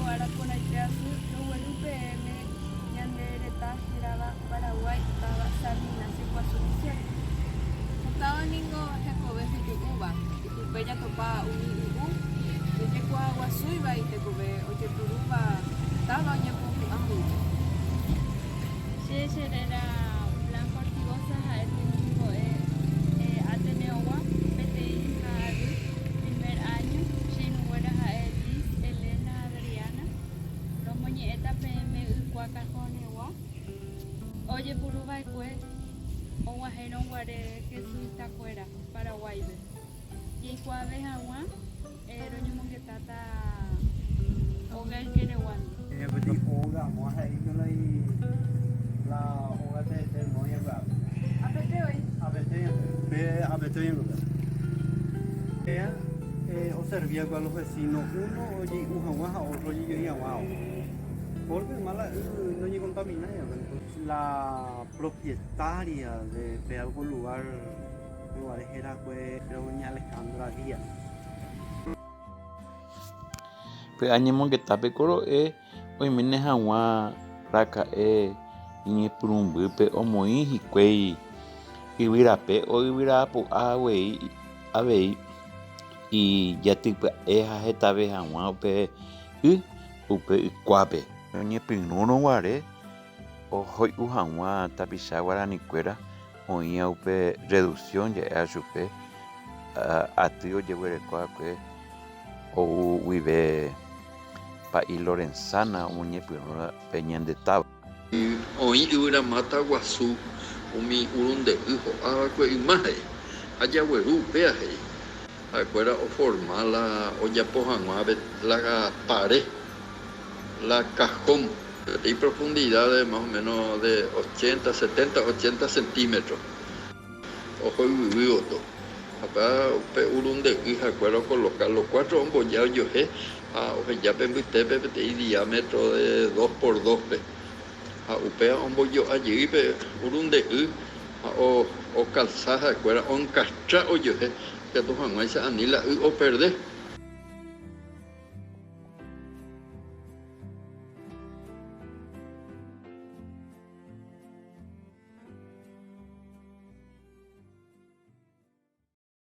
Arakonaiteasu rogueru PM ñane reta hérava Paraguay táva Salinas Iguaçu. Távaniko hekove heju'úva ichupe jatopa umi yvy ojekuaa guasúiva itekove ojepyrũva táva oñepy'ãmbýi. Checherera Blanco Ortigosa ha'eténiko Ateneogua peteĩ ha'avy primer año cheinunguéra ha'e Liz Elena Adriana romoñe'ẽta peẽme ykua Cajonegua ojepuruva'ekue og̃uahẽrõguare jesuitakuéra Paraguáipe jaikuaave hag̃ua roñomongetáta hogar Quereguando. Vamos a ir la hogar de Moña. Apetece o servía con los vecinos uno oye ujaguaja otro oye yaguao porque mala no llega contamina la propietaria de algún lugar era doña Alejandra Díaz. Pues añemon que tape coro hoy me hag̃ua raka'e iñepyrũmbýpe omoĩ hikuái yvyrape o yvyrapu'ã avei ijatypya'e ha hetave hag̃ua upe ykuápe oñepyrũrõguare ohoy'u hag̃ua tapicha guaranikuéra oĩva upe reducción ja'éva chupe aty ojeguereko'akue ou guive Pa'i Lorenzana oñepyrũra pe ñande táva. Oĩ yvyramata guasu umi urunde'y ho'ávakue ymahe ajagueru upeahe ha'ekuéra oforma ojapo hag̃ua la pared, la cajón y profundidad de más o menos de 80 centímetros. Ojo yvyguývoto. Acá pe urunde'y ha'ekuéra colocar los 4 ombollados yohe ohejápe mbytépe peteĩ diámetro de 2 por 2 pe. Upea ombojo'ajýpe urunde'y o calza ha'ekuéra onkastra ojohe katu hag̃uáicha ani la y operde